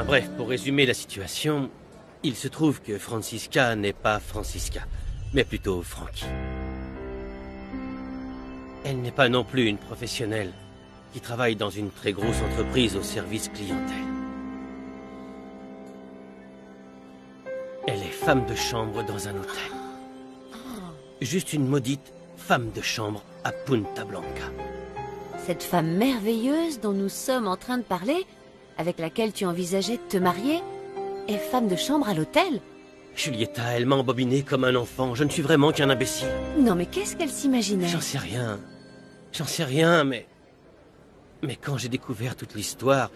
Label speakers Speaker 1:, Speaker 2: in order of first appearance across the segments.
Speaker 1: Enfin bref, pour résumer la situation, il se trouve que Francisca n'est pas Francisca, mais plutôt Frankie. Elle n'est pas non plus une professionnelle qui travaille dans une très grosse entreprise au service clientèle. Elle est femme de chambre dans un hôtel. Juste une maudite femme de chambre à Punta Blanca.
Speaker 2: Cette femme merveilleuse dont nous sommes en train de parler, avec laquelle tu envisageais de te marier, est femme de chambre à l'hôtel?
Speaker 1: Julieta, elle m'a embobiné comme un enfant. Je ne suis vraiment qu'un imbécile.
Speaker 2: Non mais qu'est-ce qu'elle s'imaginait?
Speaker 1: J'en sais rien. J'en sais rien, mais... Mais quand j'ai découvert toute l'histoire,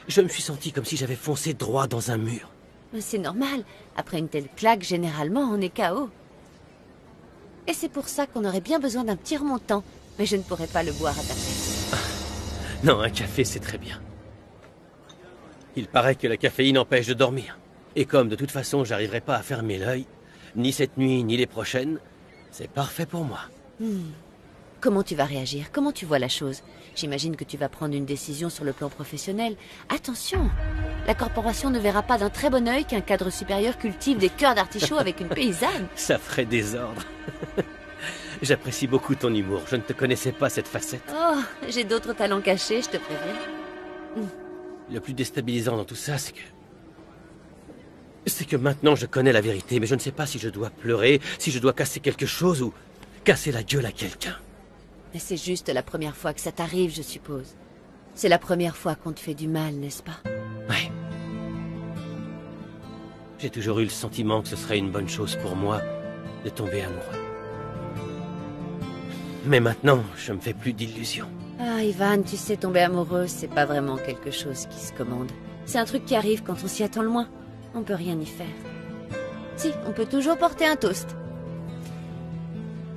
Speaker 1: je me suis senti comme si j'avais foncé droit dans un mur.
Speaker 2: C'est normal. Après une telle claque, généralement, on est KO. Et c'est pour ça qu'on aurait bien besoin d'un petit remontant. Mais je ne pourrais pas le boire à ta place.
Speaker 1: Non, un café, c'est très bien. Il paraît que la caféine empêche de dormir. Et comme de toute façon, j'arriverai pas à fermer l'œil, ni cette nuit, ni les prochaines, c'est parfait pour moi.
Speaker 2: Comment tu vas réagir? Comment tu vois la chose? J'imagine que tu vas prendre une décision sur le plan professionnel. Attention! La corporation ne verra pas d'un très bon œil qu'un cadre supérieur cultive des cœurs d'artichaut avec une paysanne.
Speaker 1: Ça ferait désordre. J'apprécie beaucoup ton humour. Je ne te connaissais pas cette facette.
Speaker 2: Oh, j'ai d'autres talents cachés, je te préviens.
Speaker 1: Le plus déstabilisant dans tout ça, c'est que maintenant je connais la vérité, mais je ne sais pas si je dois pleurer, si je dois casser quelque chose ou casser la gueule à quelqu'un.
Speaker 2: Mais c'est juste la première fois que ça t'arrive, je suppose. C'est la première fois qu'on te fait du mal, n'est-ce pas?
Speaker 1: Ouais. J'ai toujours eu le sentiment que ce serait une bonne chose pour moi de tomber amoureux. Mais maintenant, je me fais plus d'illusions.
Speaker 2: Ah, Ivan, tu sais, tomber amoureux, c'est pas vraiment quelque chose qui se commande. C'est un truc qui arrive quand on s'y attend le moins. On peut rien y faire. Si, on peut toujours porter un toast.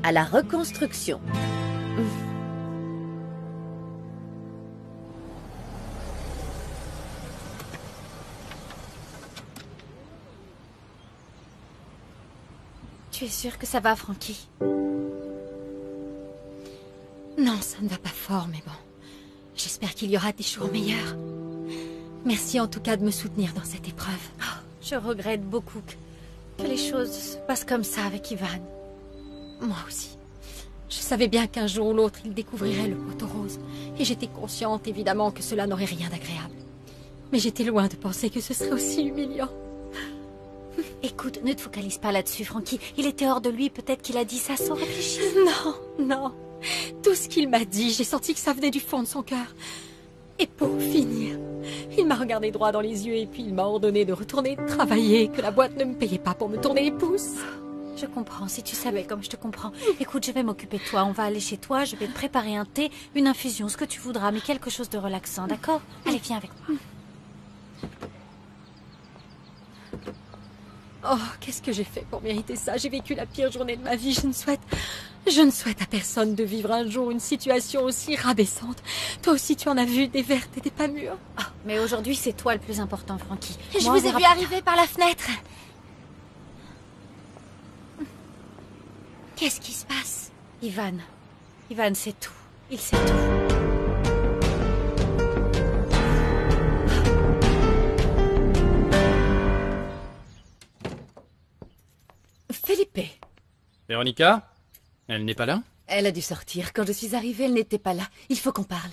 Speaker 2: À la reconstruction.
Speaker 3: Tu es sûre que ça va, Frankie? Non, ça ne va pas fort, mais bon. J'espère qu'il y aura des jours meilleurs. Merci en tout cas de me soutenir dans cette épreuve. Oh, je regrette beaucoup que les choses se passent comme ça avec Ivan. Moi aussi. Je savais bien qu'un jour ou l'autre, il découvrirait le poteau rose. Et j'étais consciente, évidemment, que cela n'aurait rien d'agréable. Mais j'étais loin de penser que ce serait aussi humiliant.
Speaker 4: Écoute, ne te focalise pas là-dessus, Frankie. Il était hors de lui, peut-être qu'il a dit ça sans réfléchir.
Speaker 3: Non, non. Tout ce qu'il m'a dit, j'ai senti que ça venait du fond de son cœur. Et pour finir, il m'a regardé droit dans les yeux et puis il m'a ordonné de retourner travailler, que la boîte ne me payait pas pour me tourner les pouces.
Speaker 4: Je comprends, si tu savais comme je te comprends. Écoute, je vais m'occuper de toi, on va aller chez toi, je vais te préparer un thé, une infusion, ce que tu voudras, mais quelque chose de relaxant, d'accord? Allez, viens avec moi.
Speaker 3: Oh, qu'est-ce que j'ai fait pour mériter ça? J'ai vécu la pire journée de ma vie. Je ne souhaite à personne de vivre un jour une situation aussi rabaissante. Toi aussi, tu en as vu des vertes et des pas mûres.
Speaker 4: Oh, mais aujourd'hui, c'est toi le plus important, Frankie.
Speaker 3: Je vous ai vu arriver par la fenêtre.
Speaker 4: Qu'est-ce qui se passe? Ivan, c'est tout. Il sait tout.
Speaker 2: Felipe.
Speaker 5: Véronica? Elle n'est pas là?
Speaker 2: Elle a dû sortir. Quand je suis arrivée, elle n'était pas là. Il faut qu'on parle.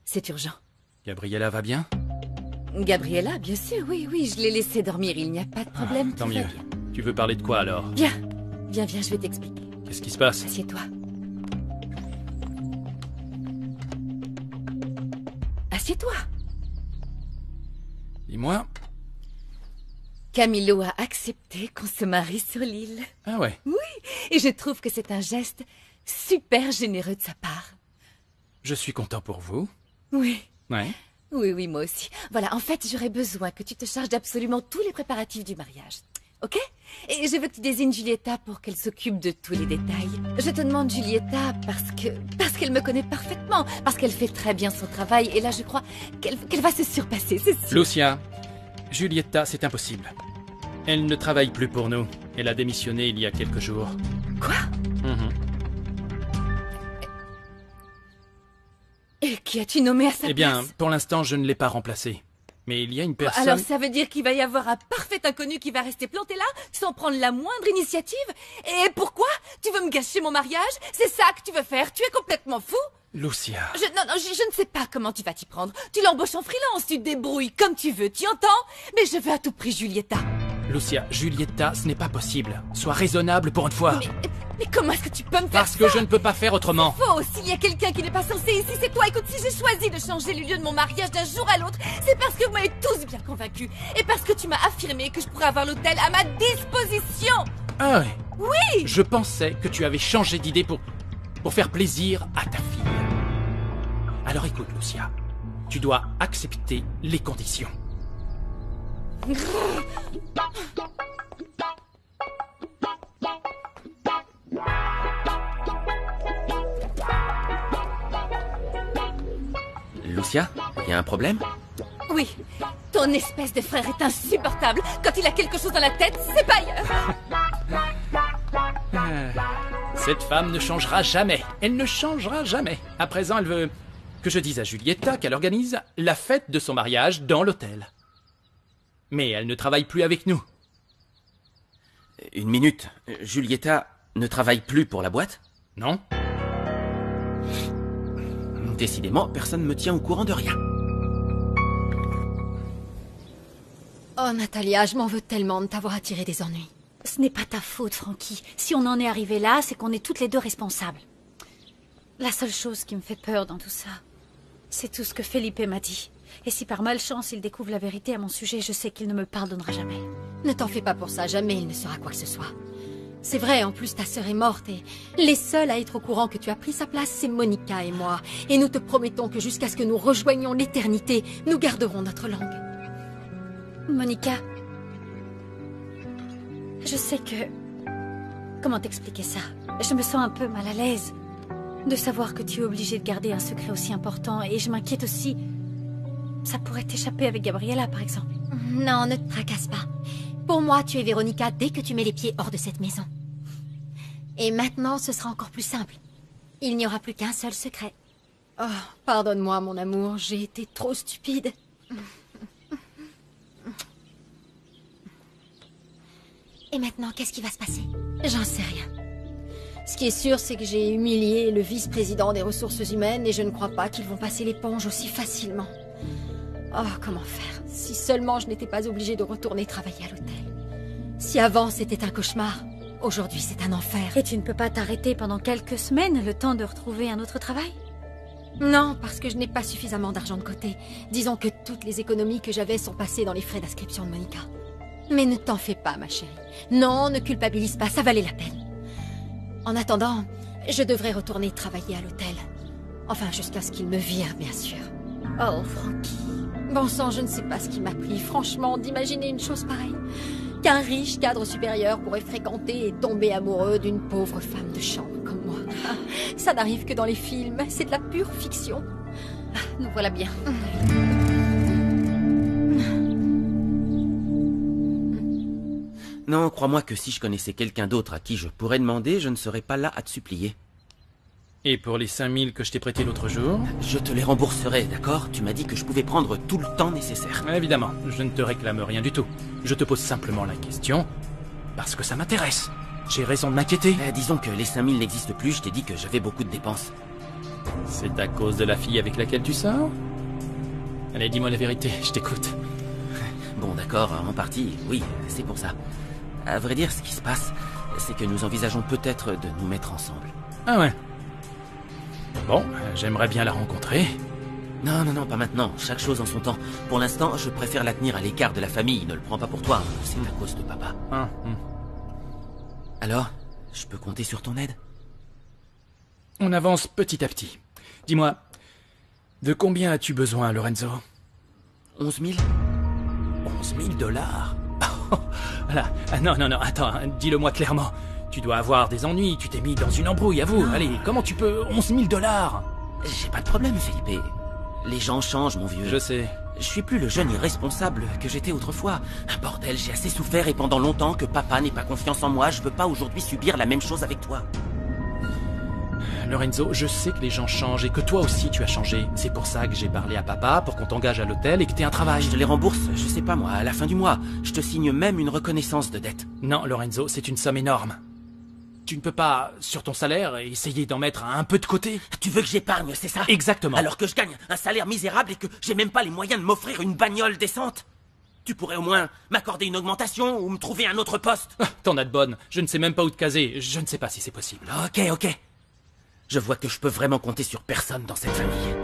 Speaker 2: C'est urgent.
Speaker 5: Gabriella va bien?
Speaker 2: Gabriella, bien sûr, oui, je l'ai laissée dormir. Il n'y a pas de problème.
Speaker 5: Tant mieux. Tu veux parler de quoi alors?
Speaker 2: Viens, je vais t'expliquer.
Speaker 5: Qu'est-ce qui se passe?
Speaker 2: Assieds-toi. Assieds-toi.
Speaker 5: Dis-moi.
Speaker 2: Camilo a accepté qu'on se marie sur l'île.
Speaker 5: Ah ouais?
Speaker 2: Oui, et je trouve que c'est un geste super généreux de sa part.
Speaker 5: Je suis content pour vous.
Speaker 2: Oui.
Speaker 5: Ouais.
Speaker 2: Oui, moi aussi. Voilà, en fait, j'aurais besoin que tu te charges d'absolument tous les préparatifs du mariage. Ok? Et je veux que tu désignes Julieta pour qu'elle s'occupe de tous les détails. Je te demande Julieta parce qu'elle me connaît parfaitement, parce qu'elle fait très bien son travail, et là je crois qu'elle va se surpasser, c'est sûr.
Speaker 5: Lucia, Julieta, c'est impossible. Elle ne travaille plus pour nous. Elle a démissionné il y a quelques jours.
Speaker 2: Quoi? Et qui as-tu nommé à sa place?
Speaker 5: Eh bien, pour l'instant, je ne l'ai pas remplacée. Mais il y a une personne...
Speaker 2: Alors ça veut dire qu'il va y avoir un parfait inconnu qui va rester planté là, sans prendre la moindre initiative? Et pourquoi? Tu veux me gâcher mon mariage? C'est ça que tu veux faire? Tu es complètement fou?
Speaker 5: Lucia...
Speaker 2: Non, je ne sais pas comment tu vas t'y prendre. Tu l'embauches en freelance, tu te débrouilles comme tu veux, tu entends? Mais je veux à tout prix Julieta.
Speaker 5: Lucia, Julieta, ce n'est pas possible. Sois raisonnable pour une fois.
Speaker 2: Mais comment est-ce que tu peux me faire
Speaker 5: Parce que je ne peux pas faire autrement.
Speaker 2: Faux, s'il y a quelqu'un qui n'est pas censé ici, c'est toi. Écoute, si j'ai choisi de changer le lieu de mon mariage d'un jour à l'autre, c'est parce que vous m'avez tous bien convaincu. Et parce que tu m'as affirmé que je pourrais avoir l'hôtel à ma disposition.
Speaker 5: Ah ouais.
Speaker 2: Oui.
Speaker 5: Je pensais que tu avais changé d'idée pour faire plaisir à ta fille. Alors écoute, Lucia, tu dois accepter les conditions.
Speaker 1: Lucia, y a un problème?
Speaker 2: Oui, ton espèce de frère est insupportable. Quand il a quelque chose dans la tête, c'est pas ailleurs.
Speaker 5: Cette femme ne changera jamais. Elle ne changera jamais. À présent, elle veut que je dise à Julieta qu'elle organise la fête de son mariage dans l'hôtel. Mais elle ne travaille plus avec nous.
Speaker 1: Une minute. Julieta ne travaille plus pour la boîte?
Speaker 5: Non?
Speaker 1: Décidément, personne ne me tient au courant de rien.
Speaker 3: Oh, Natalia, je m'en veux tellement de t'avoir attiré des ennuis.
Speaker 4: Ce n'est pas ta faute, Frankie. Si on en est arrivé là, c'est qu'on est toutes les deux responsables. La seule chose qui me fait peur dans tout ça, c'est tout ce que Felipe m'a dit. Et si par malchance il découvre la vérité à mon sujet, je sais qu'il ne me pardonnera jamais.
Speaker 3: Ne t'en fais pas pour ça, jamais il ne sera quoi que ce soit. C'est vrai, en plus ta sœur est morte et les seuls à être au courant que tu as pris sa place, c'est Monica et moi. Et nous te promettons que jusqu'à ce que nous rejoignions l'éternité, nous garderons notre langue.
Speaker 4: Monica, je sais que... Comment t'expliquer ça? Je me sens un peu mal à l'aise de savoir que tu es obligée de garder un secret aussi important et je m'inquiète aussi. Ça pourrait t'échapper avec Gabriella, par exemple.
Speaker 3: Non, ne te tracasse pas. Pour moi, tu es Véronica dès que tu mets les pieds hors de cette maison. Et maintenant, ce sera encore plus simple. Il n'y aura plus qu'un seul secret. Oh, pardonne-moi, mon amour, j'ai été trop stupide. Et maintenant, qu'est-ce qui va se passer? J'en sais rien. Ce qui est sûr, c'est que j'ai humilié le vice-président des ressources humaines et je ne crois pas qu'ils vont passer l'éponge aussi facilement. Oh, comment faire? Si seulement je n'étais pas obligée de retourner travailler à l'hôtel. Si avant c'était un cauchemar, aujourd'hui c'est un enfer.
Speaker 4: Et tu ne peux pas t'arrêter pendant quelques semaines, le temps de retrouver un autre travail?
Speaker 3: Non, parce que je n'ai pas suffisamment d'argent de côté. Disons que toutes les économies que j'avais sont passées dans les frais d'inscription de Monica. Mais ne t'en fais pas, ma chérie. Non, ne culpabilise pas, ça valait la peine. En attendant, je devrais retourner travailler à l'hôtel. Enfin, jusqu'à ce qu'il me vire, bien sûr.
Speaker 4: Oh, Frankie.
Speaker 3: Bon sang, je ne sais pas ce qui m'a pris, franchement, d'imaginer une chose pareille. Qu'un riche cadre supérieur pourrait fréquenter et tomber amoureux d'une pauvre femme de chambre comme moi. Ça n'arrive que dans les films, c'est de la pure fiction.
Speaker 4: Nous voilà bien.
Speaker 1: Non, crois-moi que si je connaissais quelqu'un d'autre à qui je pourrais demander, je ne serais pas là à te supplier.
Speaker 5: Et pour les 5000 que je t'ai prêtés l'autre jour?
Speaker 1: Je te les rembourserai, d'accord? Tu m'as dit que je pouvais prendre tout le temps nécessaire.
Speaker 5: Évidemment, je ne te réclame rien du tout. Je te pose simplement la question parce que ça m'intéresse. J'ai raison de m'inquiéter.
Speaker 1: Disons que les 5000 n'existent plus, je t'ai dit que j'avais beaucoup de dépenses.
Speaker 5: C'est à cause de la fille avec laquelle tu sors? Allez, dis-moi la vérité, je t'écoute.
Speaker 1: Bon, d'accord, en partie, oui, c'est pour ça. À vrai dire, ce qui se passe, c'est que nous envisageons peut-être de nous mettre ensemble.
Speaker 5: Ah ouais. Bon, j'aimerais bien la rencontrer.
Speaker 1: Non, pas maintenant. Chaque chose en son temps. Pour l'instant, je préfère la tenir à l'écart de la famille. Ne le prends pas pour toi. C'est à cause de papa. Alors, je peux compter sur ton aide?
Speaker 5: On avance petit à petit. Dis-moi, de combien as-tu besoin, Lorenzo?
Speaker 1: 11 000?
Speaker 5: 11 000 dollars? Voilà. Non, attends, dis-le-moi clairement. Tu dois avoir des ennuis, tu t'es mis dans une embrouille, avoue. Allez, comment tu peux... 11 000 dollars?
Speaker 1: J'ai pas de problème, Felipe. Les gens changent, mon vieux.
Speaker 5: Je sais.
Speaker 1: Je suis plus le jeune irresponsable que j'étais autrefois. Bordel, j'ai assez souffert et pendant longtemps que papa n'ait pas confiance en moi. Je veux pas aujourd'hui subir la même chose avec toi.
Speaker 5: Lorenzo, je sais que les gens changent et que toi aussi tu as changé. C'est pour ça que j'ai parlé à papa pour qu'on t'engage à l'hôtel et que t'aies un travail.
Speaker 6: Je te les rembourse, je sais pas moi, à la fin du mois. Je te signe même une reconnaissance de dette.
Speaker 5: Non, Lorenzo, c'est une somme énorme. Tu ne peux pas, sur ton salaire, essayer d'en mettre un peu de côté?
Speaker 6: Tu veux que j'épargne, c'est ça?
Speaker 5: Exactement.
Speaker 6: Alors que je gagne un salaire misérable et que j'ai même pas les moyens de m'offrir une bagnole décente? Tu pourrais au moins m'accorder une augmentation ou me trouver un autre poste?
Speaker 5: Ah, t'en as de bonnes. Je ne sais même pas où te caser. Je ne sais pas si c'est possible.
Speaker 6: Ok. Je vois que je peux vraiment compter sur personne dans cette famille.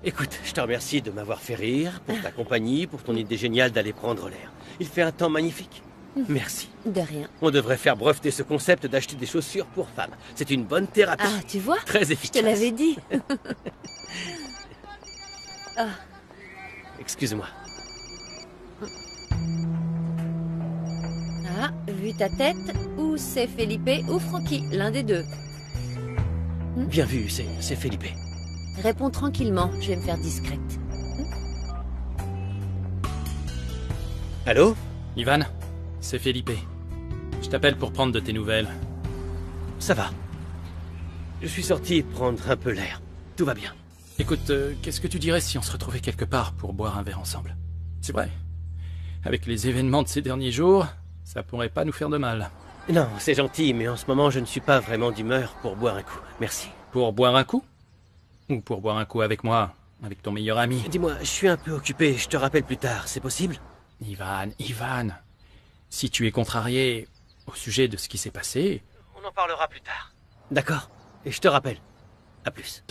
Speaker 1: Écoute, je te remercie de m'avoir fait rire, pour ta compagnie, pour ton idée géniale d'aller prendre l'air. Il fait un temps magnifique. Merci.
Speaker 2: De rien.
Speaker 1: On devrait faire breveter ce concept d'acheter des chaussures pour femmes. C'est une bonne thérapie.
Speaker 2: Ah, tu vois?
Speaker 1: Très
Speaker 2: Je
Speaker 1: efficace.
Speaker 2: te l'avais dit.
Speaker 1: Excuse-moi.
Speaker 2: Ah, vu ta tête, ou c'est Felipe ou Frankie, l'un des deux.
Speaker 1: Bien vu, c'est Felipe.
Speaker 2: Réponds tranquillement, je vais me faire discrète.
Speaker 1: Allô?
Speaker 5: Ivan, c'est Felipe. Je t'appelle pour prendre de tes nouvelles.
Speaker 1: Ça va. Je suis sorti prendre un peu l'air. Tout va bien.
Speaker 5: Écoute, qu'est-ce que tu dirais si on se retrouvait quelque part pour boire un verre ensemble? C'est vrai. Avec les événements de ces derniers jours, ça pourrait pas nous faire de mal.
Speaker 1: Non, c'est gentil, mais en ce moment, je ne suis pas vraiment d'humeur pour boire un coup. Merci.
Speaker 5: Pour boire un coup? Ou pour boire un coup avec moi, avec ton meilleur ami?
Speaker 1: Dis-moi, je suis un peu occupé, je te rappelle plus tard, c'est possible?
Speaker 5: Ivan, si tu es contrarié au sujet de ce qui s'est passé...
Speaker 1: On en parlera plus tard. D'accord, et je te rappelle. À plus.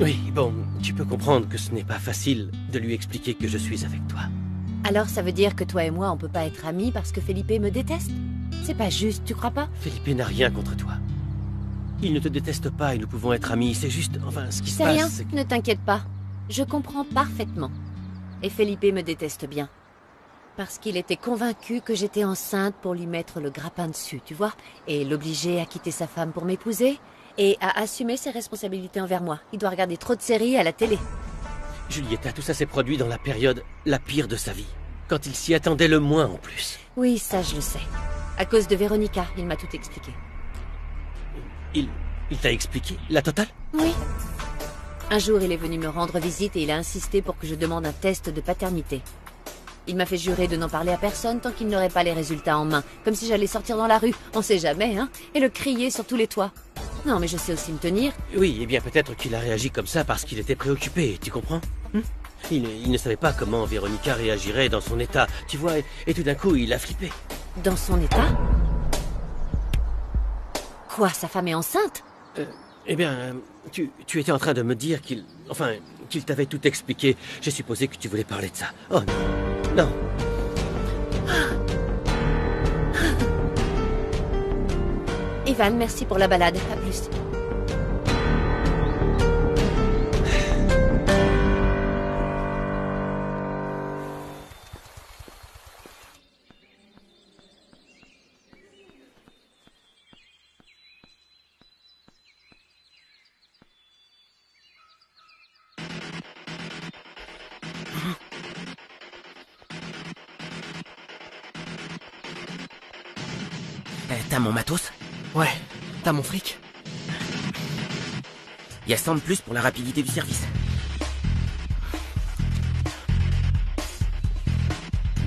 Speaker 1: Oui, bon, tu peux comprendre que ce n'est pas facile de lui expliquer que je suis avec toi.
Speaker 2: Alors ça veut dire que toi et moi on peut pas être amis parce que Felipe me déteste? C'est pas juste, tu crois pas?
Speaker 1: Felipe n'a rien contre toi. Il ne te déteste pas et nous pouvons être amis, c'est juste, enfin, ce qui se
Speaker 2: C'est
Speaker 1: passe,
Speaker 2: rien,
Speaker 1: c'est que...
Speaker 2: ne t'inquiète pas. Je comprends parfaitement. Et Felipe me déteste bien. Parce qu'il était convaincu que j'étais enceinte pour lui mettre le grappin dessus, tu vois? Et l'obliger à quitter sa femme pour m'épouser et à assumer ses responsabilités envers moi. Il doit regarder trop de séries à la télé.
Speaker 1: Julieta, tout ça s'est produit dans la période la pire de sa vie. Quand il s'y attendait le moins en plus.
Speaker 2: Oui, ça je le sais. À cause de Véronica, il m'a tout expliqué.
Speaker 1: Il t'a expliqué la totale?
Speaker 2: Oui. Un jour, il est venu me rendre visite et il a insisté pour que je demande un test de paternité. Il m'a fait jurer de n'en parler à personne tant qu'il n'aurait pas les résultats en main. Comme si j'allais sortir dans la rue, on sait jamais, hein, et le crier sur tous les toits. Non, mais je sais aussi me tenir.
Speaker 1: Oui, eh bien peut-être qu'il a réagi comme ça parce qu'il était préoccupé, tu comprends? Il ne savait pas comment Véronica réagirait dans son état, tu vois, et tout d'un coup, il a flippé.
Speaker 2: Dans son état? Quoi, sa femme est enceinte?
Speaker 1: Eh bien, tu étais en train de me dire qu'il t'avait tout expliqué. J'ai supposé que tu voulais parler de ça. Oh non, non.
Speaker 2: Ivan, merci pour la balade. À plus.
Speaker 6: T'as mon matos?
Speaker 7: Ouais, t'as mon fric?
Speaker 6: Il y a 100 de plus pour la rapidité du service.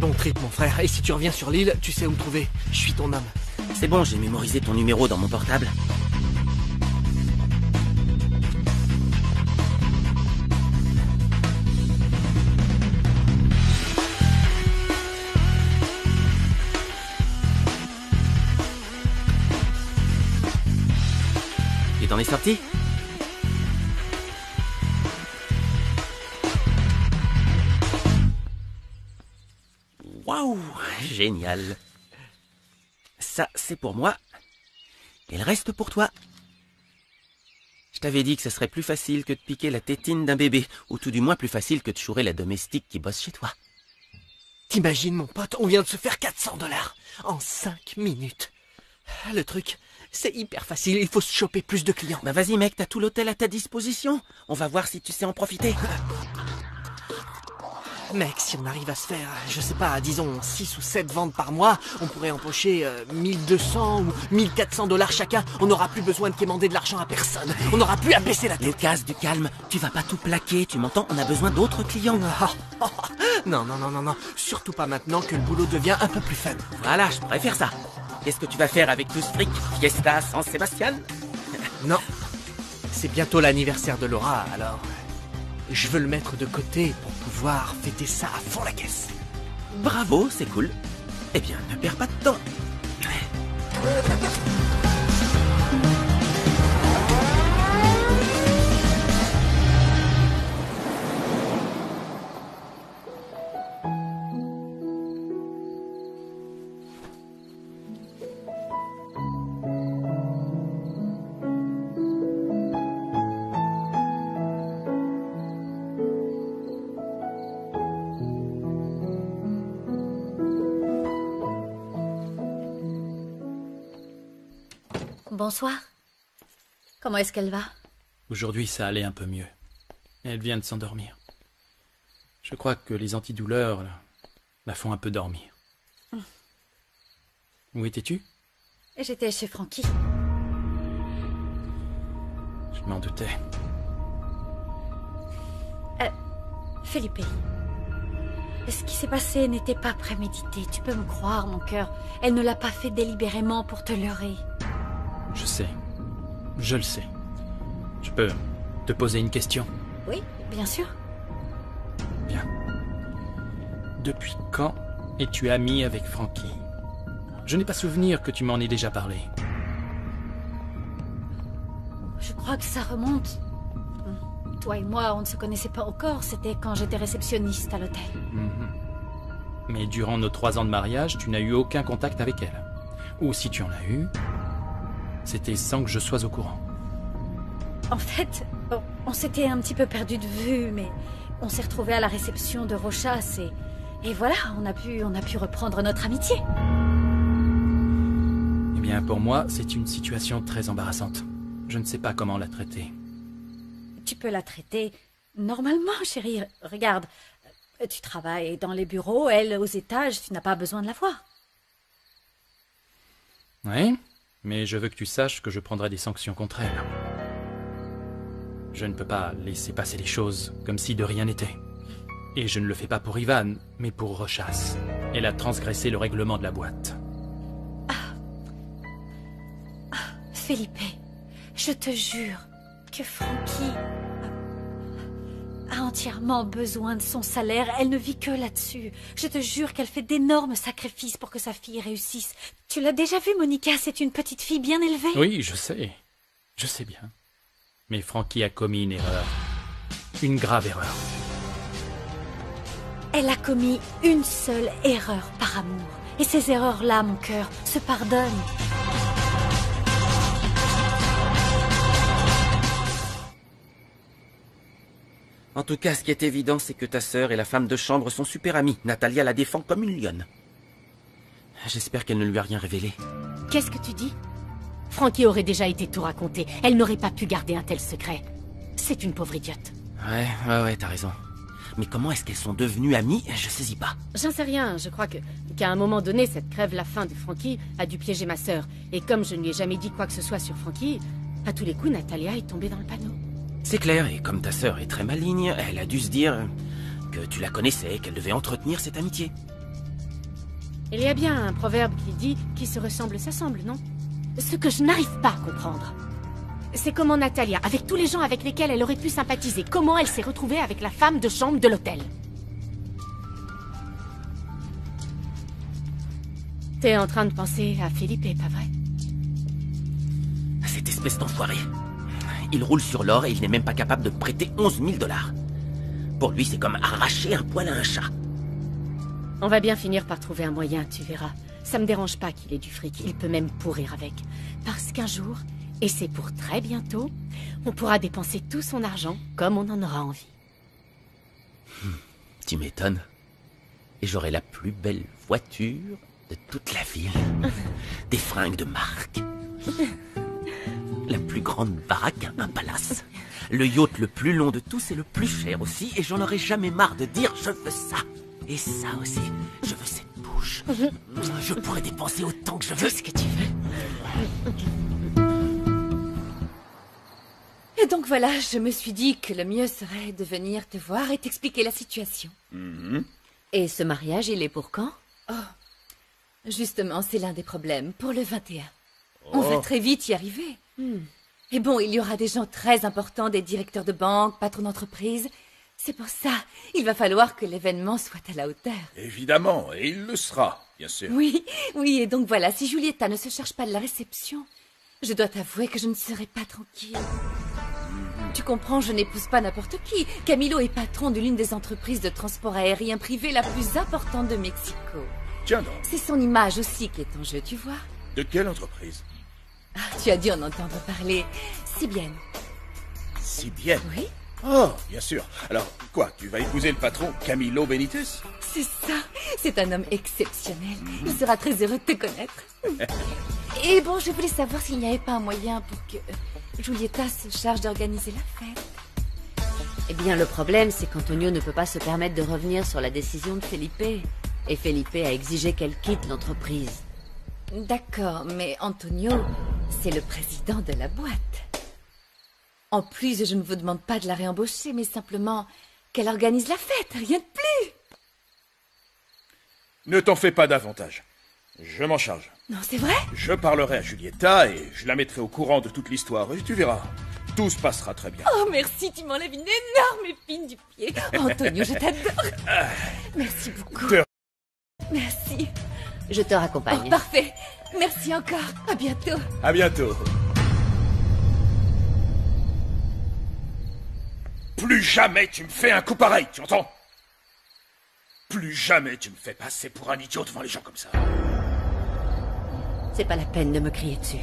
Speaker 7: Bon trip, mon frère. Et si tu reviens sur l'île, tu sais où me trouver. Je suis ton homme.
Speaker 6: C'est bon, j'ai mémorisé ton numéro dans mon portable. Et t'en es sorti? Waouh, génial. Ça, c'est pour moi. Et le reste pour toi. Je t'avais dit que ce serait plus facile que de piquer la tétine d'un bébé, ou tout du moins plus facile que de chourer la domestique qui bosse chez toi.
Speaker 7: T'imagines, mon pote, on vient de se faire $400 en 5 minutes. Le truc, C'est hyper facile, il faut se choper plus de clients.
Speaker 6: Bah vas-y mec, t'as tout l'hôtel à ta disposition. On va voir si tu sais en profiter.
Speaker 7: Mec, si on arrive à se faire, je sais pas, disons 6 ou 7 ventes par mois, on pourrait empocher 1200 ou 1400 $ chacun. On n'aura plus besoin de quémander de l'argent à personne. On n'aura plus à baisser la tête.
Speaker 6: Lucas, du calme. Tu vas pas tout plaquer, tu m'entends? On a besoin d'autres clients.
Speaker 7: Non, non, non, non, non. Surtout pas maintenant que le boulot devient un peu plus fun.
Speaker 6: Voilà, je préfère ça. Qu'est-ce que tu vas faire avec tout ce fric? Fiesta San Sébastien?
Speaker 7: Non. C'est bientôt l'anniversaire de Laura, alors... Je veux le mettre de côté pour pouvoir fêter ça à fond la caisse.
Speaker 6: Bravo, c'est cool. Eh bien, ne perds pas de temps.
Speaker 4: Bonsoir. Comment est-ce qu'elle va?
Speaker 5: Aujourd'hui, ça allait un peu mieux. Elle vient de s'endormir. Je crois que les antidouleurs la font un peu dormir. Où étais-tu?
Speaker 4: J'étais chez Frankie.
Speaker 5: Je m'en doutais.
Speaker 4: Felipe, ce qui s'est passé n'était pas prémédité. Tu peux me croire, mon cœur. Elle ne l'a pas fait délibérément pour te leurrer.
Speaker 5: Je sais. Je le sais. Je peux te poser une question?
Speaker 4: Oui, bien sûr.
Speaker 5: Bien. Depuis quand es-tu amie avec Frankie? Je n'ai pas souvenir que tu m'en aies déjà parlé.
Speaker 4: Je crois que ça remonte. Toi et moi, on ne se connaissait pas encore. C'était quand j'étais réceptionniste à l'hôtel.
Speaker 5: Mais durant nos 3 ans de mariage, tu n'as eu aucun contact avec elle. Ou si tu en as eu, c'était sans que je sois au courant.
Speaker 4: En fait, on s'était un petit peu perdu de vue, mais on s'est retrouvés à la réception de Rochas et voilà, on a pu reprendre notre amitié.
Speaker 5: Eh bien, pour moi, c'est une situation très embarrassante. Je ne sais pas comment la traiter.
Speaker 4: Tu peux la traiter normalement, chérie. Regarde, tu travailles dans les bureaux, elle aux étages, tu n'as pas besoin de la voir.
Speaker 5: Oui, mais je veux que tu saches que je prendrai des sanctions contre elle. Je ne peux pas laisser passer les choses comme si de rien n'était. Et je ne le fais pas pour Ivan, mais pour Rochas. Elle a transgressé le règlement de la boîte.
Speaker 4: Felipe, je te jure que Frankie a entièrement besoin de son salaire. Elle ne vit que là-dessus. Je te jure qu'elle fait d'énormes sacrifices pour que sa fille réussisse. Tu l'as déjà vue, Monica, c'est une petite fille bien élevée.
Speaker 5: Oui, je sais. Je sais bien. Mais Frankie a commis une erreur. Une grave erreur.
Speaker 4: Elle a commis une seule erreur par amour. Et ces erreurs-là, mon cœur, se pardonnent.
Speaker 6: En tout cas, ce qui est évident, c'est que ta sœur et la femme de chambre sont super amies. Natalia la défend comme une lionne. J'espère qu'elle ne lui a rien révélé.
Speaker 8: Qu'est-ce que tu dis? Frankie aurait déjà été tout raconté. Elle n'aurait pas pu garder un tel secret. C'est une pauvre idiote.
Speaker 6: Ouais, t'as raison. Mais comment est-ce qu'elles sont devenues amies? Je saisis pas.
Speaker 8: J'en sais rien. Je crois qu'à un moment donné, cette crève-la-faim de Frankie a dû piéger ma sœur. Et comme je ne lui ai jamais dit quoi que ce soit sur Frankie, à tous les coups, Natalia est tombée dans le panneau.
Speaker 6: C'est clair, et comme ta sœur est très maligne, elle a dû se dire que tu la connaissais, qu'elle devait entretenir cette amitié.
Speaker 8: Il y a bien un proverbe qui dit « qui se ressemble s'assemble », non? Ce que je n'arrive pas à comprendre, c'est comment Natalia, avec tous les gens avec lesquels elle aurait pu sympathiser, comment elle s'est retrouvée avec la femme de chambre de l'hôtel. T'es en train de penser à Felipe, pas vrai?
Speaker 6: Cette espèce d'enfoiré. Il roule sur l'or et il n'est même pas capable de prêter 11 000 $. Pour lui, c'est comme arracher un poil à un chat.
Speaker 8: On va bien finir par trouver un moyen, tu verras. Ça me dérange pas qu'il ait du fric, il peut même pourrir avec. Parce qu'un jour, et c'est pour très bientôt, on pourra dépenser tout son argent comme on en aura envie.
Speaker 6: Tu m'étonnes. Et j'aurai la plus belle voiture de toute la ville. Des fringues de marque. La plus grande baraque, un palace. Le yacht le plus long de tous et le plus cher aussi, et j'en aurai jamais marre de dire je veux ça. Et ça aussi, je veux cette bouche. Je pourrais dépenser autant que je veux.
Speaker 2: Tout ce que tu veux. Et donc voilà, je me suis dit que le mieux serait de venir te voir et t'expliquer la situation.
Speaker 8: Et ce mariage, il est pour quand?
Speaker 2: Justement, c'est l'un des problèmes pour le 21. On va très vite y arriver. Et bon, il y aura des gens très importants, des directeurs de banque, patrons d'entreprise. C'est pour ça, il va falloir que l'événement soit à la hauteur.
Speaker 9: Évidemment, et il le sera, bien sûr.
Speaker 2: Oui, et donc voilà, si Julieta ne se charge pas de la réception, je dois t'avouer que je ne serai pas tranquille. Tu comprends, je n'épouse pas n'importe qui. Camilo est patron de l'une des entreprises de transport aérien privé la plus importante de Mexico.
Speaker 9: Tiens donc,
Speaker 2: C'est son image aussi qui est en jeu, tu vois.
Speaker 9: de quelle entreprise?
Speaker 2: Tu as dû en entendre parler. Si bien.
Speaker 9: Si bien.
Speaker 2: Oui,
Speaker 9: Oh, bien sûr. Alors, quoi, tu vas épouser le patron Camilo Benitez?
Speaker 2: c'est ça. C'est un homme exceptionnel. Il sera très heureux de te connaître. Et bon, je voulais savoir s'il n'y avait pas un moyen pour que Julieta se charge d'organiser la fête.
Speaker 8: Eh bien, le problème, c'est qu'Antonio ne peut pas se permettre de revenir sur la décision de Felipe. Et Felipe a exigé qu'elle quitte l'entreprise.
Speaker 2: D'accord, mais Antonio, c'est le président de la boîte. En plus, je ne vous demande pas de la réembaucher, mais simplement qu'elle organise la fête, rien de plus.
Speaker 9: Ne t'en fais pas davantage. Je m'en charge.
Speaker 2: Non, c'est vrai?
Speaker 9: Je parlerai à Julieta et je la mettrai au courant de toute l'histoire. Et tu verras, tout se passera très bien.
Speaker 2: Oh, merci, tu m'enlèves une énorme épine du pied. Oh, Antonio, je t'adore. Merci beaucoup.
Speaker 9: De-
Speaker 2: Merci.
Speaker 8: Je te
Speaker 2: Oh,
Speaker 8: raccompagne.
Speaker 2: parfait. Merci encore. À bientôt.
Speaker 9: À bientôt. Plus jamais tu me fais un coup pareil, tu entends? Plus jamais tu me fais passer pour un idiot devant les gens comme ça.
Speaker 8: C'est pas la peine de me crier dessus.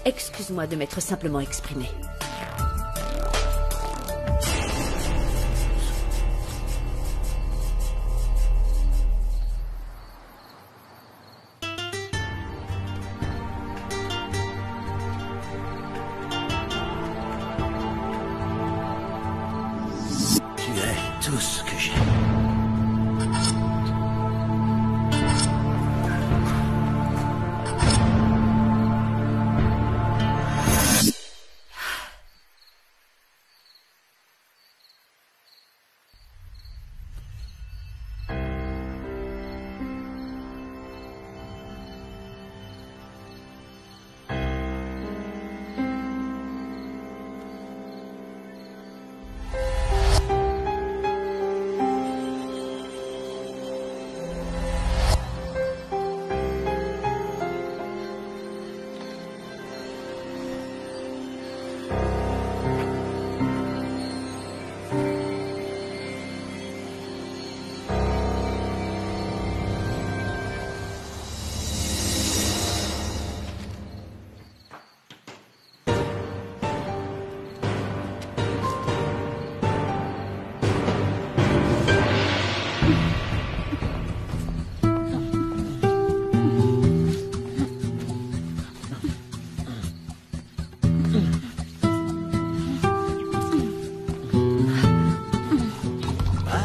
Speaker 8: Excuse-moi de m'être simplement exprimé.
Speaker 6: Tu es tout ce que j'ai.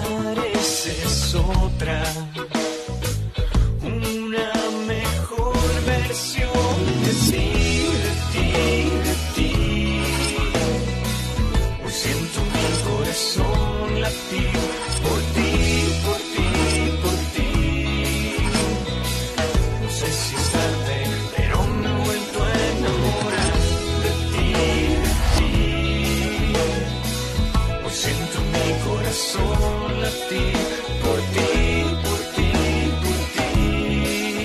Speaker 10: Pareces otra, una mejor versión de ti, de ti, de ti. Hoy siento mi corazón latir por ti, por ti, por ti. No sé si es tarde, pero me he vuelto a enamorar de ti, de ti. Hoy siento mi corazón latir por ti, por ti, por ti.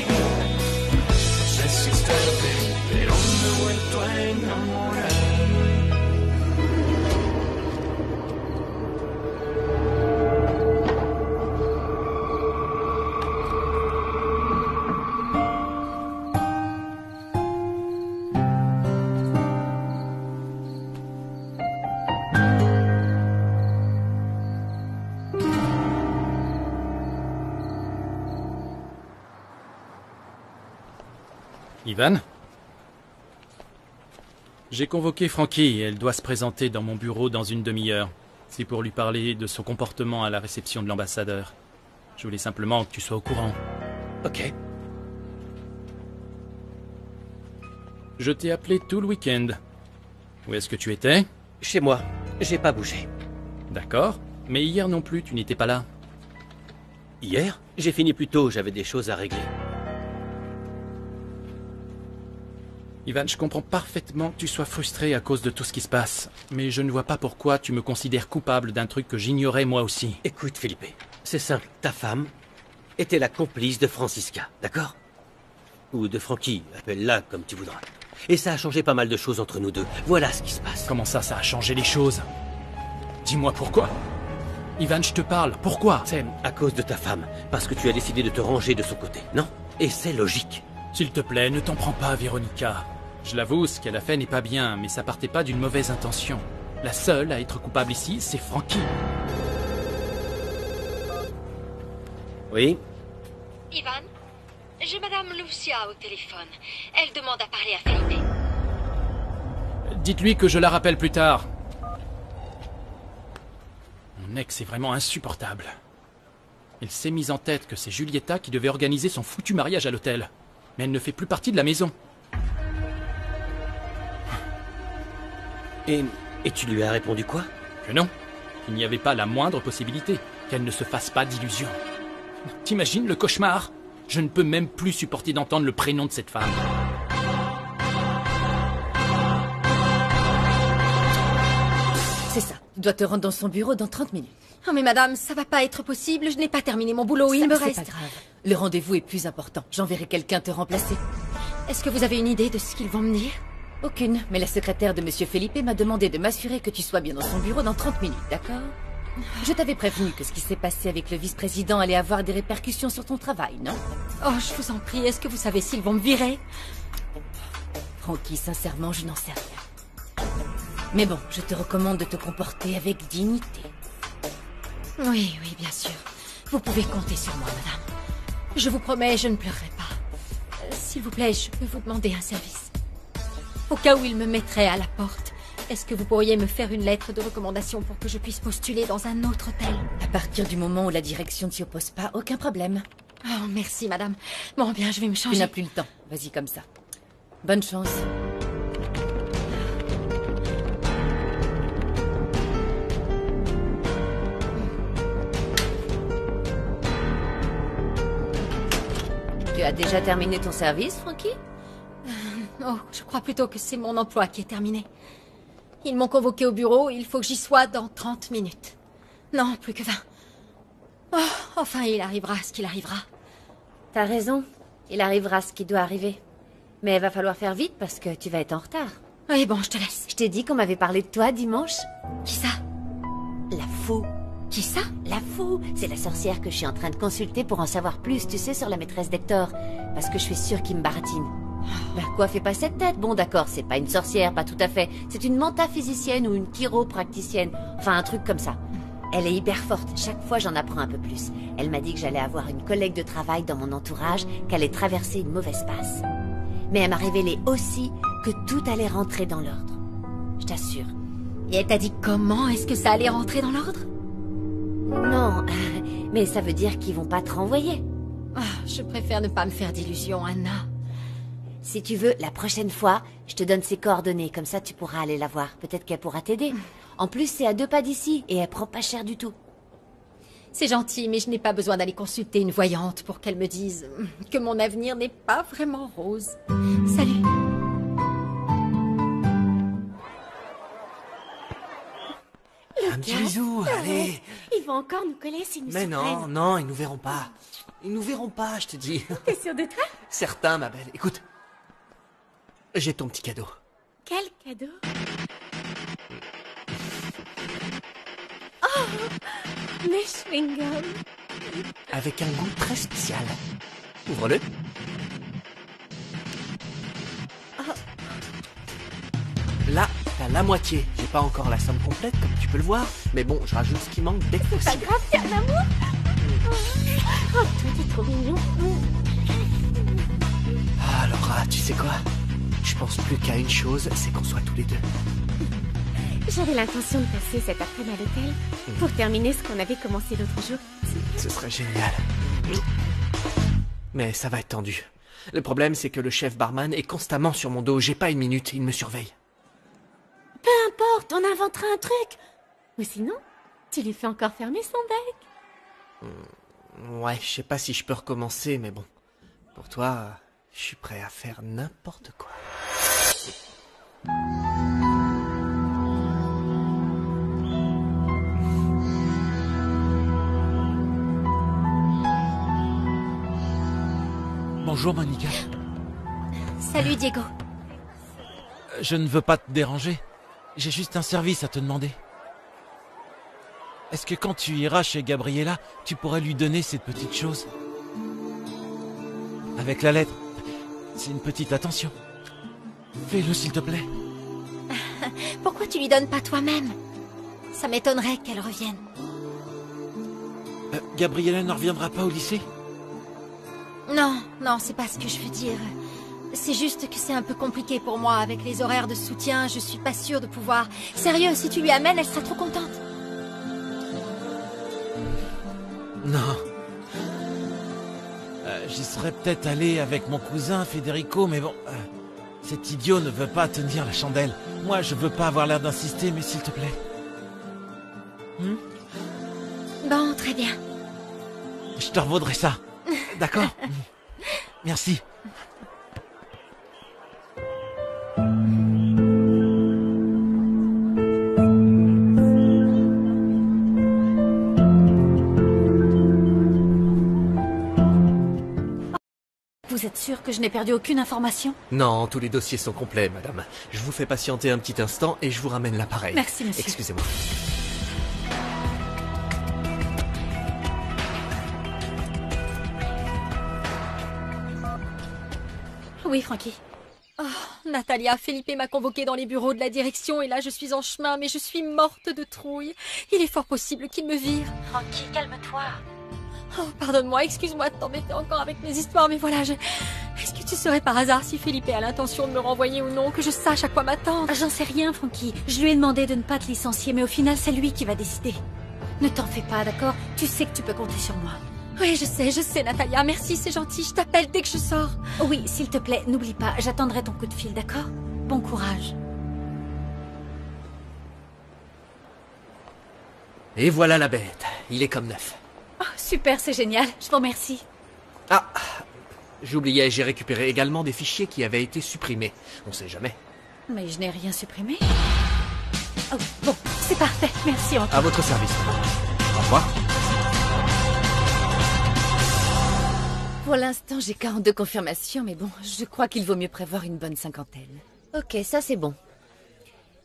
Speaker 10: No sé si es tarde, pero me he vuelto a enamorar.
Speaker 5: Ivan? J'ai convoqué Frankie et elle doit se présenter dans mon bureau dans une demi-heure. C'est pour lui parler de son comportement à la réception de l'ambassadeur. Je voulais simplement que tu sois au courant.
Speaker 1: Ok.
Speaker 5: Je t'ai appelé tout le week-end. Où est-ce que tu étais?
Speaker 1: Chez moi. J'ai pas bougé.
Speaker 5: D'accord. Mais hier non plus, tu n'étais pas là.
Speaker 1: Hier? J'ai fini plus tôt, j'avais des choses à régler.
Speaker 5: Ivan, je comprends parfaitement que tu sois frustré à cause de tout ce qui se passe. Mais je ne vois pas pourquoi tu me considères coupable d'un truc que j'ignorais moi aussi.
Speaker 1: Écoute, Felipe, c'est simple. Ta femme était la complice de Francisca, d'accord? Ou de Frankie, appelle-la comme tu voudras. Et ça a changé pas mal de choses entre nous deux. Voilà ce qui se passe.
Speaker 5: Comment ça a changé les choses? Dis-moi pourquoi. Ivan, je te parle. Pourquoi?
Speaker 1: C'est à cause de ta femme. Parce que tu as décidé de te ranger de son côté, non? Et c'est logique.
Speaker 5: S'il te plaît, ne t'en prends pas, Véronica. Je l'avoue, ce qu'elle a fait n'est pas bien, mais ça partait pas d'une mauvaise intention. La seule à être coupable ici, c'est Frankie.
Speaker 1: Oui?
Speaker 3: Ivan, j'ai Madame Lucia au téléphone. Elle demande à parler à Felipe.
Speaker 5: Dites-lui que je la rappelle plus tard. Mon ex est vraiment insupportable. Elle s'est mise en tête que c'est Julieta qui devait organiser son foutu mariage à l'hôtel. Mais elle ne fait plus partie de la maison.
Speaker 1: Et tu lui as répondu quoi?
Speaker 5: Que non, qu'il n'y avait pas la moindre possibilité, qu'elle ne se fasse pas d'illusions. T'imagines le cauchemar? Je ne peux même plus supporter d'entendre le prénom de cette femme.
Speaker 2: C'est ça. Tu dois te rendre dans son bureau dans 30 minutes.
Speaker 3: Oh mais madame, ça va pas être possible, je n'ai pas terminé mon boulot, il
Speaker 2: Ça,
Speaker 3: me
Speaker 2: c'est
Speaker 3: reste...
Speaker 2: pas grave. Le rendez-vous est plus important. J'enverrai quelqu'un te remplacer.
Speaker 3: Est-ce que vous avez une idée de ce qu'ils vont me dire?
Speaker 2: Aucune, mais la secrétaire de Monsieur Felipe m'a demandé de m'assurer que tu sois bien dans son bureau dans 30 minutes, d'accord? Je t'avais prévenu que ce qui s'est passé avec le vice-président allait avoir des répercussions sur ton travail, non?
Speaker 3: Oh, je vous en prie, est-ce que vous savez s'ils vont me virer?
Speaker 2: Francky, sincèrement, je n'en sais rien. Mais bon, je te recommande de te comporter avec dignité.
Speaker 3: Oui, oui, bien sûr. Vous pouvez compter sur moi, madame. Je vous promets, je ne pleurerai pas. S'il vous plaît, je peux vous demander un service. Au cas où il me mettrait à la porte, est-ce que vous pourriez me faire une lettre de recommandation pour que je puisse postuler dans un autre hôtel?
Speaker 2: À partir du moment où la direction ne s'y oppose pas, aucun problème.
Speaker 3: Oh, merci, madame. Bon, bien, je vais me changer.
Speaker 2: Tu n'as plus le temps. Vas-y comme ça. Bonne chance. Tu as déjà terminé ton service, Frankie?
Speaker 3: Oh, je crois plutôt que c'est mon emploi qui est terminé. Ils m'ont convoqué au bureau, il faut que j'y sois dans 30 minutes. Non, plus que 20. Oh, enfin, il arrivera ce qu'il arrivera.
Speaker 11: T'as raison, il arrivera ce qui doit arriver. Mais il va falloir faire vite parce que tu vas être en retard.
Speaker 3: Oui, bon, je te laisse.
Speaker 11: Je t'ai dit qu'on m'avait parlé de toi dimanche.
Speaker 3: Qui ça?
Speaker 11: La fou.
Speaker 3: Qui ça?
Speaker 11: La fou, c'est la sorcière que je suis en train de consulter pour en savoir plus, tu sais, sur la maîtresse d'Hector. Parce que je suis sûre qu'il me baratine. Bah quoi, fais pas cette tête. Bon d'accord, c'est pas une sorcière, pas tout à fait. C'est une mentaphysicienne ou une chiropracticienne. Enfin, un truc comme ça. Elle est hyper forte, chaque fois j'en apprends un peu plus. Elle m'a dit que j'allais avoir une collègue de travail dans mon entourage, qu'elle allait traverser une mauvaise passe. Mais elle m'a révélé aussi que tout allait rentrer dans l'ordre. Je t'assure.
Speaker 3: Et elle t'a dit comment est-ce que ça allait rentrer dans l'ordre?
Speaker 11: Non, mais ça veut dire qu'ils vont pas te renvoyer.
Speaker 3: Oh, je préfère ne pas me faire d'illusions, Anna.
Speaker 11: Si tu veux, la prochaine fois, je te donne ses coordonnées, comme ça tu pourras aller la voir. Peut-être qu'elle pourra t'aider. En plus, c'est à 2 pas d'ici, et elle prend pas cher du tout.
Speaker 3: C'est gentil, mais je n'ai pas besoin d'aller consulter une voyante pour qu'elle me dise que mon avenir n'est pas vraiment rose. Salut.
Speaker 7: Un petit bisou, allez.
Speaker 8: Ils vont encore nous coller s'ils nous
Speaker 7: Mais
Speaker 8: surprennent.
Speaker 7: non, non, ils nous verront pas. Ils nous verront pas, je te dis.
Speaker 8: T'es sûre de toi?
Speaker 7: Certain, ma belle. Écoute, j'ai ton petit cadeau.
Speaker 8: Quel cadeau? Oh! Mes chewing-gums.
Speaker 7: Avec un goût très spécial. Ouvre-le. Là, t'as la moitié. J'ai pas encore la somme complète, comme tu peux le voir. Mais bon, je rajoute ce qui manque dès que
Speaker 8: C'est pas
Speaker 7: possible.
Speaker 8: grave, c'est un amour. Oh, toi, t'es trop mignon.
Speaker 7: Ah, Laura, tu sais quoi? Je pense plus qu'à une chose, c'est qu'on soit tous les deux.
Speaker 8: J'avais l'intention de passer cet après-midi à l'hôtel pour terminer ce qu'on avait commencé l'autre jour.
Speaker 7: Ce serait génial. Mais ça va être tendu. Le problème, c'est que le chef barman est constamment sur mon dos. J'ai pas une minute, il me surveille.
Speaker 8: Peu importe, on inventera un truc. Ou sinon, tu lui fais encore fermer son bec.
Speaker 7: Ouais, je sais pas si je peux recommencer, mais bon. Pour toi, je suis prêt à faire n'importe quoi.
Speaker 12: Bonjour Monica.
Speaker 3: Salut Diego.
Speaker 12: Je ne veux pas te déranger. J'ai juste un service à te demander. Est-ce que quand tu iras chez Gabriella, tu pourrais lui donner cette petite chose? Avec la lettre. C'est une petite attention. Fais-le s'il te plaît.
Speaker 3: Pourquoi tu lui donnes pas toi-même? Ça m'étonnerait qu'elle revienne.
Speaker 12: Gabriella ne reviendra pas au lycée?
Speaker 3: Non, non, c'est pas ce que je veux dire. C'est juste que c'est un peu compliqué pour moi avec les horaires de soutien. Je suis pas sûre de pouvoir... Sérieux, si tu lui amènes, elle sera trop contente.
Speaker 12: Non. J'y serais peut-être allé avec mon cousin Federico, mais bon... cet idiot ne veut pas tenir la chandelle. Moi, je veux pas avoir l'air d'insister, mais s'il te plaît.
Speaker 3: Bon, très bien.
Speaker 12: Je te revaudrai ça. D'accord? Merci.
Speaker 4: Vous êtes sûr que je n'ai perdu aucune information?
Speaker 7: Non, tous les dossiers sont complets, madame. Je vous fais patienter un petit instant et je vous ramène l'appareil.
Speaker 4: Merci, monsieur.
Speaker 7: Excusez-moi.
Speaker 4: Oui, Frankie.
Speaker 3: Oh, Natalia, Felipe m'a convoquée dans les bureaux de la direction et là je suis en chemin, mais je suis morte de trouille. Il est fort possible qu'il me vire.
Speaker 4: Frankie, calme-toi.
Speaker 3: Oh, pardonne-moi, excuse-moi de t'embêter encore avec mes histoires, mais voilà, Est-ce que tu saurais par hasard si Felipe a l'intention de me renvoyer ou non, que je sache à quoi m'attendre?
Speaker 4: J'en sais rien, Frankie. Je lui ai demandé de ne pas te licencier, mais au final, c'est lui qui va décider. Ne t'en fais pas, d'accord? Tu sais que tu peux compter sur moi.
Speaker 3: Oui, je sais, Natalia, merci, c'est gentil, je t'appelle dès que je sors.
Speaker 4: Oui, s'il te plaît, n'oublie pas, j'attendrai ton coup de fil, d'accord? Bon courage.
Speaker 7: Et voilà la bête, il est comme neuf.
Speaker 4: Oh, super, c'est génial, je te remercie.
Speaker 7: Ah, j'oubliais, j'ai récupéré également des fichiers qui avaient été supprimés. On sait jamais.
Speaker 4: Mais je n'ai rien supprimé. Oh, bon, c'est parfait, merci encore.
Speaker 7: À votre service. Au revoir.
Speaker 2: Pour l'instant, j'ai 42 confirmations, mais bon, je crois qu'il vaut mieux prévoir une bonne cinquantaine.
Speaker 11: Ok, ça c'est bon.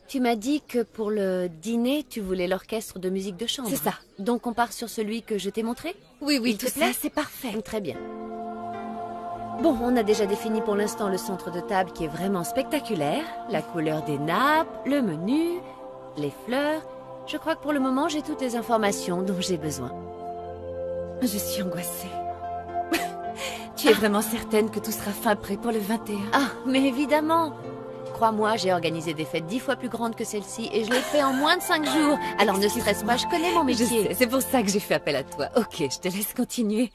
Speaker 11: Tu m'as dit que pour le dîner, tu voulais l'orchestre de musique de chambre.
Speaker 2: C'est ça.
Speaker 11: Donc on part sur celui que je t'ai montré?
Speaker 2: Oui,
Speaker 11: Il
Speaker 2: tout
Speaker 11: te plaît?
Speaker 2: ça, c'est parfait.
Speaker 11: Très bien. Bon, on a déjà défini pour l'instant le centre de table qui est vraiment spectaculaire, la couleur des nappes, le menu, les fleurs. Je crois que pour le moment, j'ai toutes les informations dont j'ai besoin.
Speaker 2: Je suis angoissée. Tu es vraiment certaine que tout sera fin prêt pour le 21?
Speaker 11: Ah, mais évidemment. Crois-moi, j'ai organisé des fêtes 10 fois plus grandes que celle-ci et je l'ai fait en moins de 5 jours. Alors ne stresse pas, je connais mon métier.
Speaker 2: Je sais, c'est pour ça que j'ai fait appel à toi. Ok, je te laisse continuer.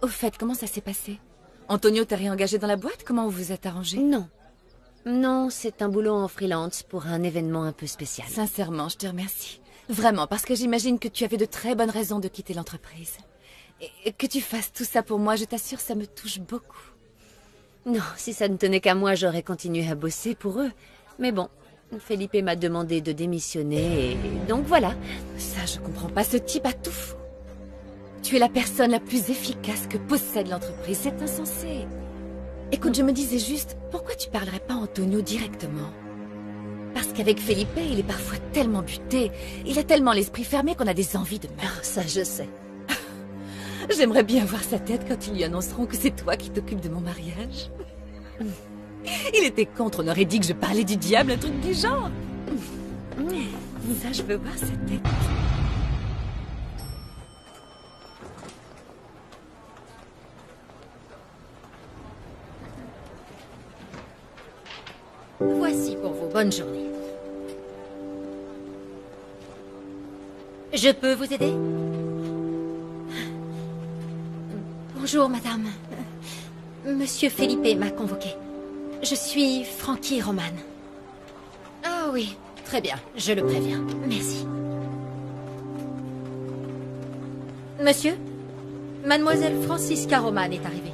Speaker 2: Au fait, comment ça s'est passé? Antonio t'a réengagé dans la boîte? Comment vous vous êtes arrangé?
Speaker 11: Non. Non, c'est un boulot en freelance pour un événement un peu spécial.
Speaker 2: Sincèrement, je te remercie. Vraiment, parce que j'imagine que tu avais de très bonnes raisons de quitter l'entreprise. Et que tu fasses tout ça pour moi, je t'assure, ça me touche beaucoup.
Speaker 11: Non, si ça ne tenait qu'à moi, j'aurais continué à bosser pour eux. Mais bon, Felipe m'a demandé de démissionner et donc voilà.
Speaker 2: Ça, je comprends pas, ce type a tout fou. Tu es la personne la plus efficace que possède l'entreprise, c'est insensé. Écoute, je me disais juste, pourquoi tu parlerais pas à Antonio directement? Parce qu'avec Felipe, il est parfois tellement buté, il a tellement l'esprit fermé qu'on a des envies de meurtre.
Speaker 11: Ça, je sais.
Speaker 2: J'aimerais bien voir sa tête quand ils lui annonceront que c'est toi qui t'occupes de mon mariage. Il était contre, on aurait dit que je parlais du diable, un truc du genre. Ça, je veux voir sa tête.
Speaker 3: Bonne journée. Je peux vous aider? Bonjour, madame. Monsieur Felipe m'a convoqué. Je suis Frankie Roman. Ah oui, très bien, je le préviens. Merci. Monsieur, mademoiselle Francisca Roman est arrivée.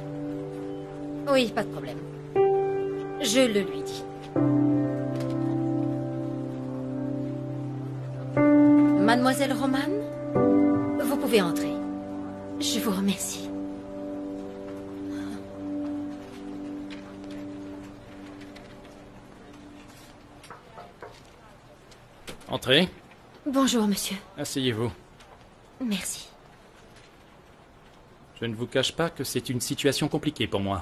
Speaker 3: Oui, pas de problème. Je le lui dis. Mademoiselle Roman, vous pouvez entrer. Je vous remercie.
Speaker 5: Entrez.
Speaker 3: Bonjour, monsieur.
Speaker 5: Asseyez-vous.
Speaker 3: Merci.
Speaker 5: Je ne vous cache pas que c'est une situation compliquée pour moi.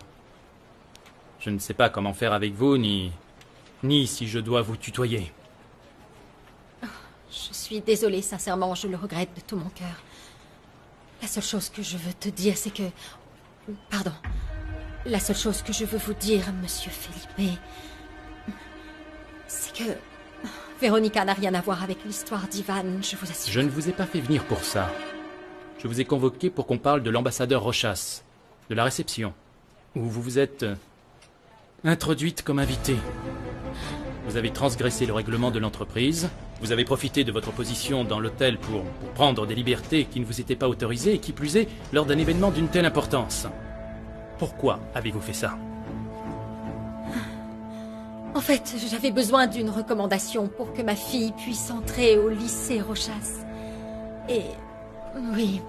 Speaker 5: Je ne sais pas comment faire avec vous, ni si je dois vous tutoyer.
Speaker 3: Je suis désolée, sincèrement, je le regrette de tout mon cœur. La seule chose que je veux te dire, c'est que... Pardon. La seule chose que je veux vous dire, monsieur Felipe, c'est que... Véronica n'a rien à voir avec l'histoire d'Ivan, je vous assure.
Speaker 5: Je ne vous ai pas fait venir pour ça. Je vous ai convoqué pour qu'on parle de l'ambassadeur Rochas, de la réception, où vous vous êtes introduite comme invitée. Vous avez transgressé le règlement de l'entreprise, vous avez profité de votre position dans l'hôtel pour prendre des libertés qui ne vous étaient pas autorisées, et qui plus est, lors d'un événement d'une telle importance. Pourquoi avez-vous fait ça?
Speaker 3: En fait, j'avais besoin d'une recommandation pour que ma fille puisse entrer au lycée Rochas. Et... oui,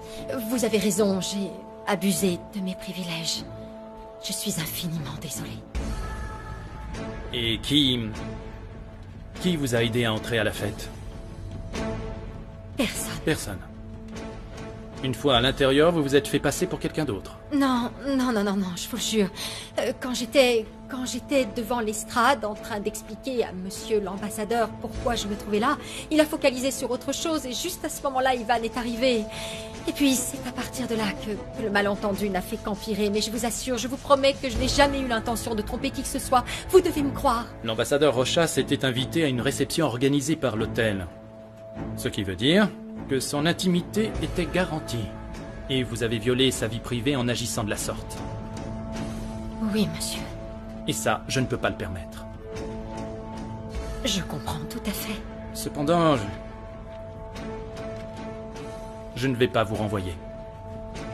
Speaker 3: vous avez raison, j'ai abusé de mes privilèges. Je suis infiniment désolée.
Speaker 5: Et qui vous a aidé à entrer à la fête?
Speaker 3: Personne.
Speaker 5: Personne. Une fois à l'intérieur, vous vous êtes fait passer pour quelqu'un d'autre.
Speaker 3: Non, je vous le jure. Quand j'étais devant l'estrade en train d'expliquer à monsieur l'ambassadeur pourquoi je me trouvais là, il a focalisé sur autre chose et juste à ce moment-là, Ivan est arrivé. Et puis, c'est à partir de là que le malentendu n'a fait qu'empirer. Mais je vous assure, je vous promets que je n'ai jamais eu l'intention de tromper qui que ce soit. Vous devez me croire.
Speaker 5: L'ambassadeur Rochas était invité à une réception organisée par l'hôtel. Ce qui veut dire que son intimité était garantie. Et vous avez violé sa vie privée en agissant de la sorte.
Speaker 3: Oui, monsieur.
Speaker 5: Et ça, je ne peux pas le permettre.
Speaker 3: Je comprends tout à fait.
Speaker 5: Cependant, je ne vais pas vous renvoyer.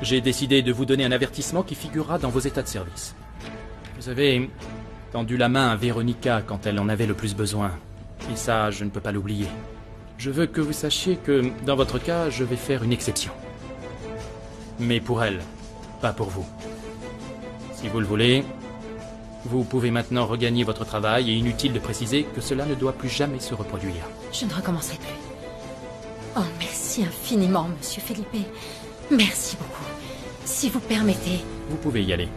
Speaker 5: J'ai décidé de vous donner un avertissement qui figurera dans vos états de service. Vous avez tendu la main à Véronica quand elle en avait le plus besoin. Et ça, je ne peux pas l'oublier. Je veux que vous sachiez que, dans votre cas, je vais faire une exception. Mais pour elle, pas pour vous. Si vous le voulez, vous pouvez maintenant regagner votre travail et inutile de préciser que cela ne doit plus jamais se reproduire.
Speaker 3: Je ne recommencerai plus. Oh, merci infiniment, monsieur Felipe. Merci beaucoup. Si vous permettez...
Speaker 5: Vous pouvez y aller.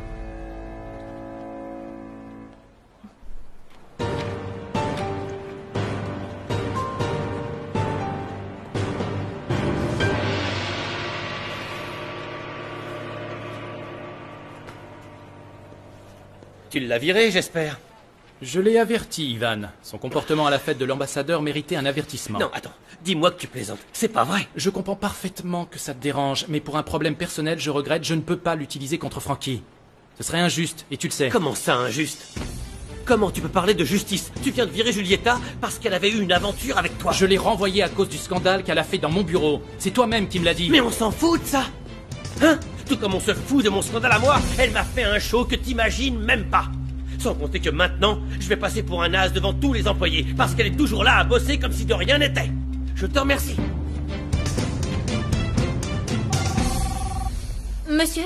Speaker 1: Tu l'as viré, j'espère.
Speaker 5: Je l'ai averti, Ivan. Son comportement à la fête de l'ambassadeur méritait un avertissement.
Speaker 1: Non, attends. Dis-moi que tu plaisantes. C'est pas vrai.
Speaker 5: Je comprends parfaitement que ça te dérange, mais pour un problème personnel, je regrette, je ne peux pas l'utiliser contre Frankie. Ce serait injuste, et tu le sais.
Speaker 1: Comment ça, injuste? Comment tu peux parler de justice? Tu viens de virer Julieta parce qu'elle avait eu une aventure avec toi.
Speaker 5: Je l'ai renvoyée à cause du scandale qu'elle a fait dans mon bureau. C'est toi-même qui me l'as dit.
Speaker 1: Mais on s'en fout de ça. Hein? Tout comme on se fout de mon scandale à moi, elle m'a fait un show que t'imagines même pas. Sans compter que maintenant, je vais passer pour un as devant tous les employés, parce qu'elle est toujours là à bosser comme si de rien n'était. Je te remercie.
Speaker 3: Monsieur,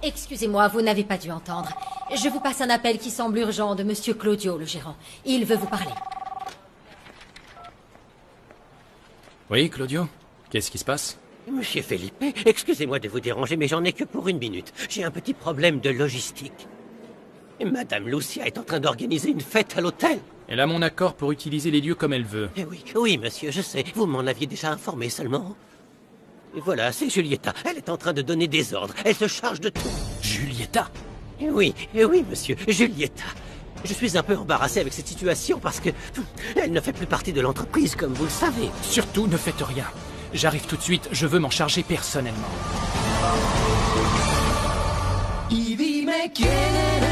Speaker 3: excusez-moi, vous n'avez pas dû entendre. Je vous passe un appel qui semble urgent de monsieur Claudio, le gérant. Il veut vous parler.
Speaker 5: Oui, Claudio? Qu'est-ce qui se passe?
Speaker 1: Monsieur Felipe, excusez-moi de vous déranger, mais j'en ai que pour une minute. J'ai un petit problème de logistique. Et Madame Lucia est en train d'organiser une fête à l'hôtel.
Speaker 5: Elle a mon accord pour utiliser les lieux comme elle veut.
Speaker 1: Eh oui, oui, monsieur, je sais. Vous m'en aviez déjà informé seulement. Et voilà, c'est Julieta. Elle est en train de donner des ordres. Elle se charge de tout.
Speaker 5: Julieta?
Speaker 1: Oui, monsieur, Julieta. Je suis un peu embarrassé avec cette situation parce que elle ne fait plus partie de l'entreprise, comme vous le savez.
Speaker 5: Surtout, ne faites rien. J'arrive tout de suite, je veux m'en charger personnellement.
Speaker 10: Y dime quién eres.